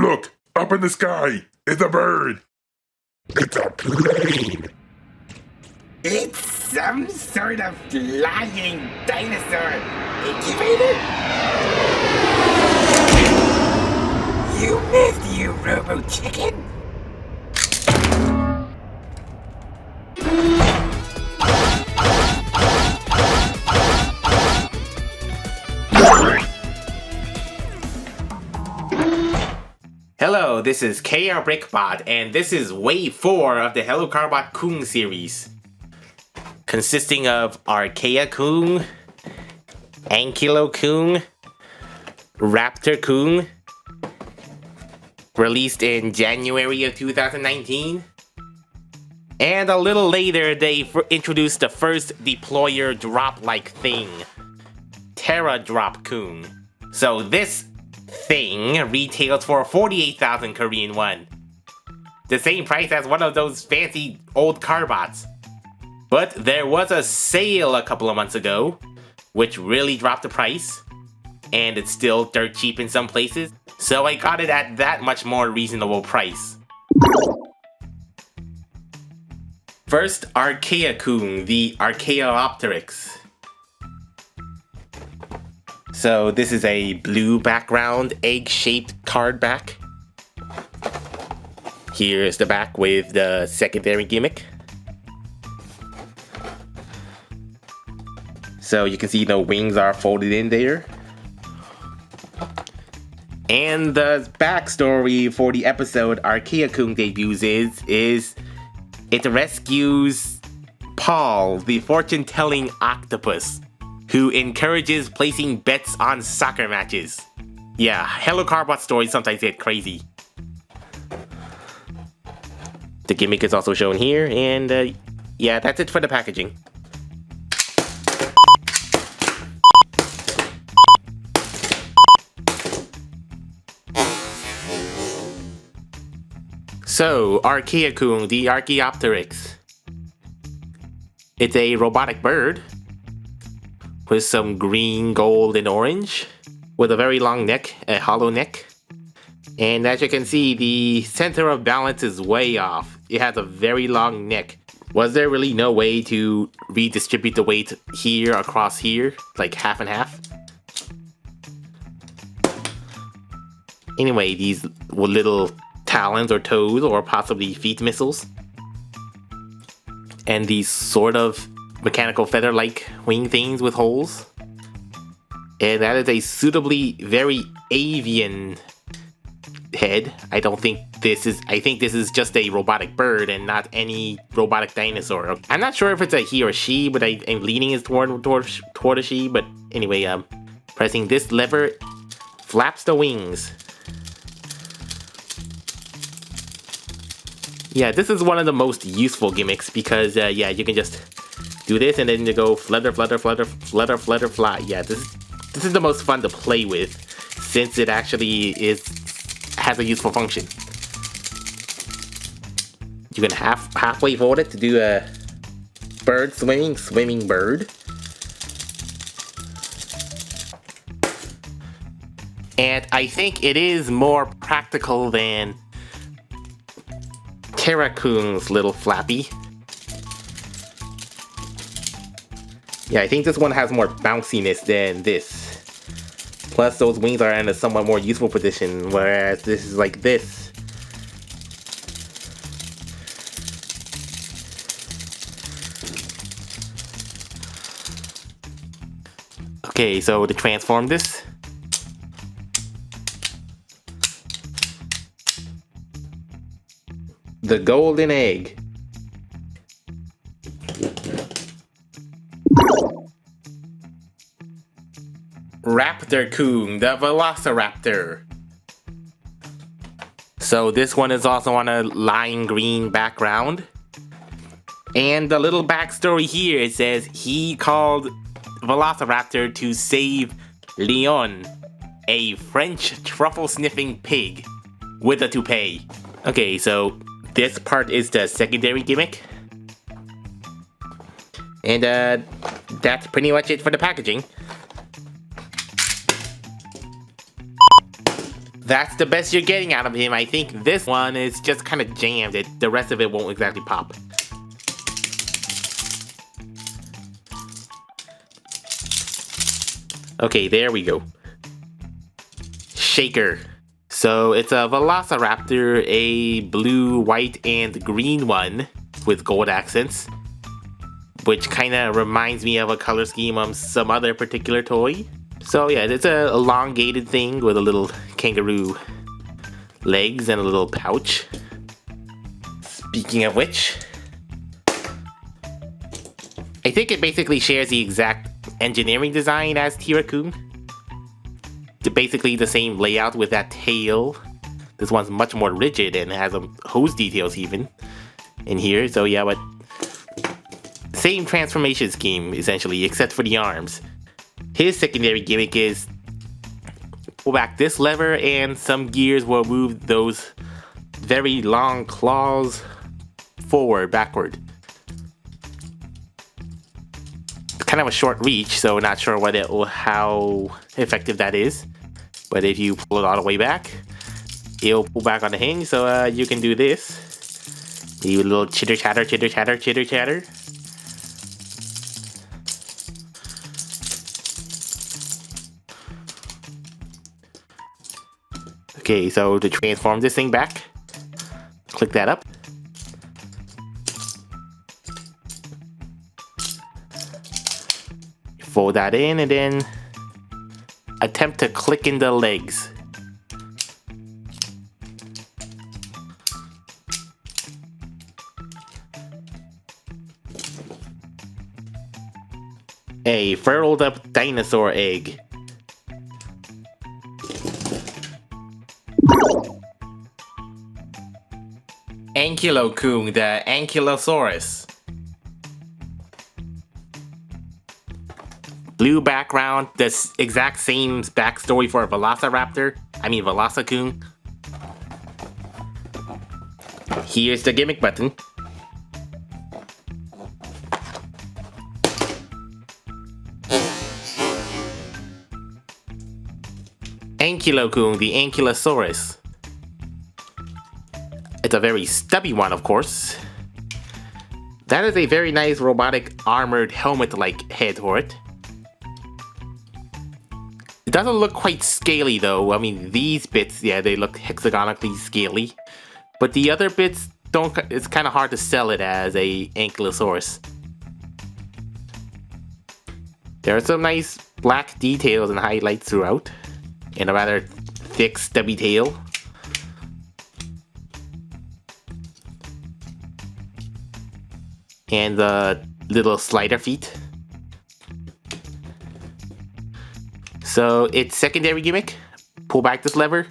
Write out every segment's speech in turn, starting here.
Look, up in the sky. It's a bird. It's a plane. It's some sort of flying dinosaur incubator. You missed, you robo-chicken. Hello, this is KRBrickBot, and this is Wave 4 of the Helloka봇쿵 series, consisting of Archaekoong, Ankylokoong, Raptorkoong, released in January of 2019, and a little later they introduced the first deployer drop-like thing, Pteradropkoong. So this thing retails for 48,000 Korean won. The same price as one of those fancy old Carbots. But there was a sale a couple of months ago, which really dropped the price, and it's still dirt cheap in some places, so I got it at that much more reasonable price. First, Archaekoong, the Archaeopteryx. So this is a blue background, egg-shaped card back. Here's the back with the secondary gimmick. So you can see the wings are folded in there. And the backstory for the episode Archaekoong debuts is it rescues Paul, the fortune-telling octopus, who encourages placing bets on soccer matches. Yeah, Helloka봇 stories sometimes get crazy. The gimmick is also shown here, and yeah, that's it for the packaging. So, Archaekoong, the Archaeopteryx. It's a robotic bird with some green, gold, and orange, with a very long neck, a hollow neck. And as you can see, the center of balance is way off. It has a very long neck. Was there really no way to redistribute the weight here across here, like half and half? Anyway, these little talons or toes, or possibly feet missiles. And these sort of mechanical feather-like wing things with holes. And that is a suitably very avian head. I think this is just a robotic bird and not any robotic dinosaur. I'm not sure if it's a he or she, but I'm leaning it toward a she. But anyway, pressing this lever flaps the wings. Yeah, this is one of the most useful gimmicks because yeah, you can just do this and then you go flutter, flutter, flutter, flutter, flutter, fly. Yeah, this is the most fun to play with since it actually has a useful function. You can halfway fold it to do a bird swimming bird. And I think it is more practical than Archaekoong's little flappy. Yeah, I think this one has more bounciness than this. Plus, those wings are in a somewhat more useful position, whereas this is like this. Okay, so to transform this, the golden egg. Raptorkoong, the Velociraptor. So this one is also on a lime green background. And the little backstory here, it says he called Velociraptor to save Leon, a French truffle-sniffing pig with a toupee. Okay, so this part is the secondary gimmick. And that's pretty much it for the packaging. That's the best you're getting out of him. I think this one is just kind of jammed. The rest of it won't exactly pop. Okay, there we go. Shaker. So it's a Velociraptor, a blue, white, and green one with gold accents, which kind of reminds me of a color scheme of some other particular toy. So yeah, it's a elongated thing with a little kangaroo legs and a little pouch. Speaking of which, I think it basically shares the exact engineering design as Pteradropkoong. Basically the same layout with that tail. This one's much more rigid and has some hose details even in here. So yeah, but same transformation scheme essentially, except for the arms. His secondary gimmick is pull back this lever and some gears will move those very long claws forward, backward. It's kind of a short reach, so not sure how effective that is. But if you pull it all the way back, it'll pull back on the hinge, so you can do this. Do a little chitter chatter, chitter chatter, chitter chatter. Okay, so to transform this thing back, click that up. Fold that in and then attempt to click in the legs. A furled up dinosaur egg. Ankylokoong, the Ankylosaurus. Blue background, the exact same backstory for a Velociraptor. Velociraptorkoong. Here's the gimmick button. Ankylokoong, the Ankylosaurus. It's a very stubby one, of course. That is a very nice robotic armored helmet-like head for it. It doesn't look quite scaly though. These bits, yeah, they look hexagonically scaly. But the other bits don't, it's kind of hard to sell it as a Ankylosaurus. There are some nice black details and highlights throughout. And a rather thick, stubby tail. And the little slider feet. So its secondary gimmick, pull back this lever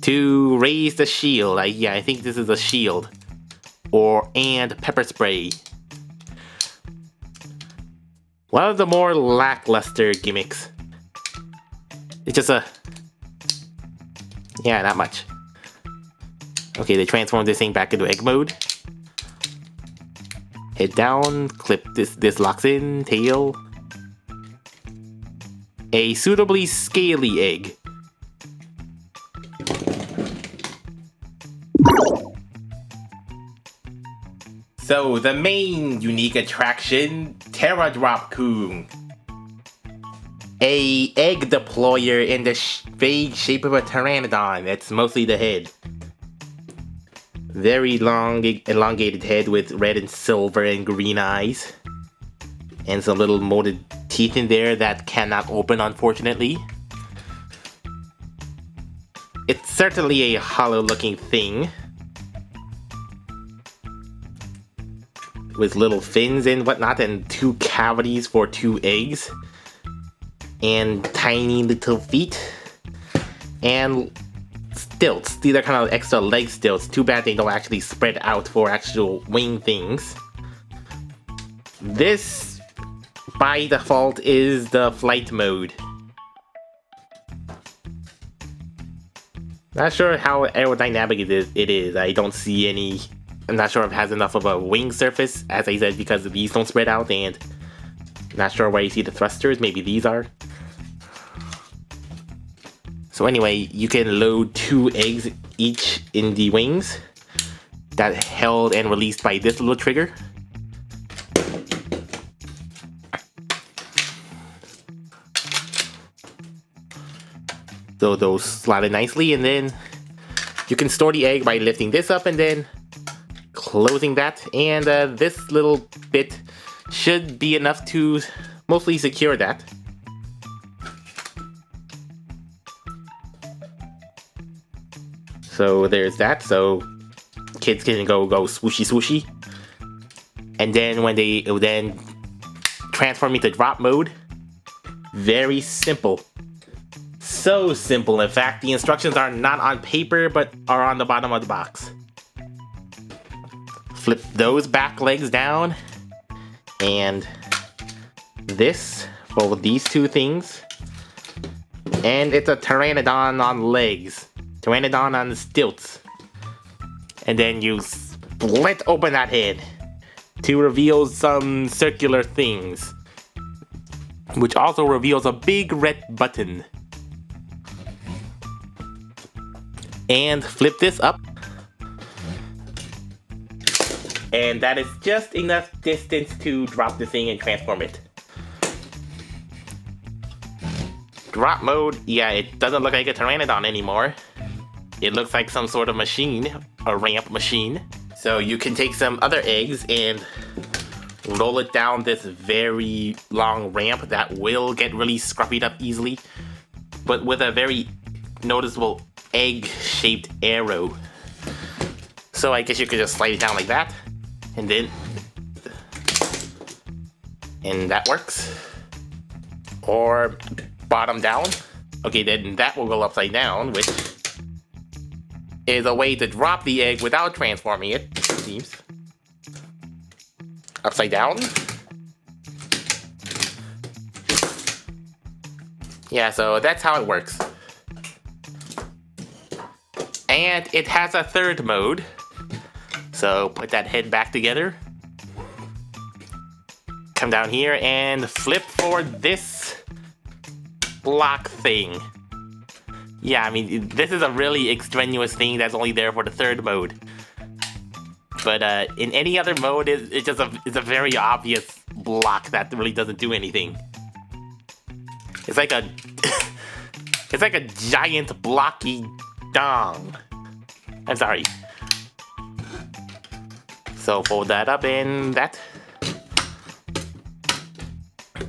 to raise the shield. I think this is a shield. And pepper spray. One of the more lackluster gimmicks. It's just yeah, not much. Okay, they transformed this thing back into egg mode. Head down, clip this locks in, tail. A suitably scaly egg. So the main unique attraction, Pteradropkoong. A egg deployer in the vague shape of a pteranodon. That's mostly the head. Very long, elongated head with red and silver and green eyes. And some little molded teeth in there that cannot open, unfortunately. It's certainly a hollow looking thing. With little fins and whatnot, and 2 cavities for 2 eggs. And tiny little feet. And stilts. These are kind of extra leg stilts. Too bad they don't actually spread out for actual wing things. This, by default, is the flight mode. Not sure how aerodynamic it is. I don't see any. I'm not sure if it has enough of a wing surface, as I said, because these don't spread out, and not sure where you see the thrusters. Maybe these are. So anyway, you can load 2 eggs each in the wings that held and released by this little trigger. So those slot in nicely, and then you can store the egg by lifting this up and then closing that, and this little bit should be enough to mostly secure that. So there's that, so kids can go swooshy swooshy. And then when they then transform into drop mode, very simple. So simple, in fact, the instructions are not on paper but are on the bottom of the box. Flip those back legs down, and this, both these 2 things, and it's a pteranodon on legs, pteranodon on stilts. And then you split open that head to reveal some circular things, which also reveals a big red button. And flip this up, and that is just enough distance to drop the thing and transform it. Drop mode, yeah, it doesn't look like a pteranodon anymore. It looks like some sort of machine, a ramp machine. So you can take some other eggs and roll it down this very long ramp that will get really scruffied up easily, but with a very noticeable egg-shaped arrow. So I guess you could just slide it down like that, and then, and that works. Or bottom down. Okay, then that will go upside down, which is a way to drop the egg without transforming it, it seems. Upside down. Yeah, so that's how it works. And it has a 3rd mode. So put that head back together. Come down here and flip for this block thing. Yeah, I mean, this is a really extraneous thing that's only there for the 3rd mode. But in any other mode, it's a very obvious block that really doesn't do anything. It's like a it's like a giant blocky dong. I'm sorry. So fold that up in that.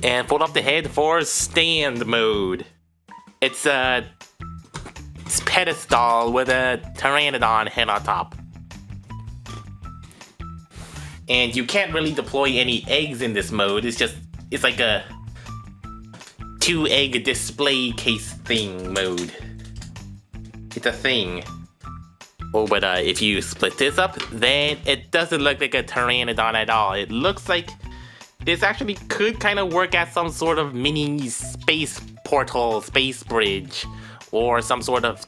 And fold up the head for stand mode. It's a pedestal with a pteranodon head on top. And you can't really deploy any eggs in this mode. It's like a 2-egg display case thing mode. It's a thing. Oh, but if you split this up, then it doesn't look like a pteranodon at all. It looks like this actually could kind of work as some sort of mini space portal, space bridge, or some sort of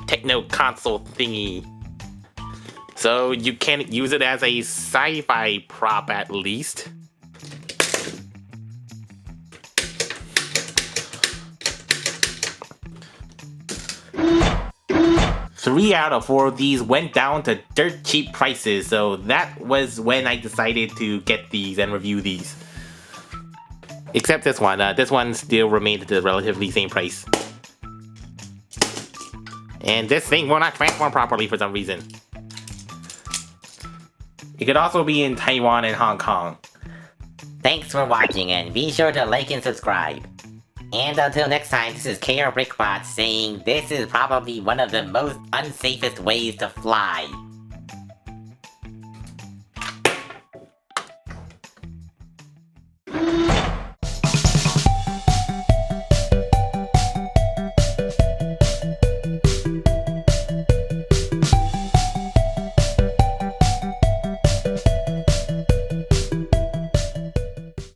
techno console thingy. So you can use it as a sci-fi prop at least. Three out of 4 of these went down to dirt cheap prices, so that was when I decided to get these and review these. Except this one. This one still remained at the relatively same price. And this thing will not transform properly for some reason. It could also be in Taiwan and Hong Kong. Thanks for watching, and be sure to like and subscribe. And until next time, this is KRBrickBot saying this is probably one of the most unsafest ways to fly.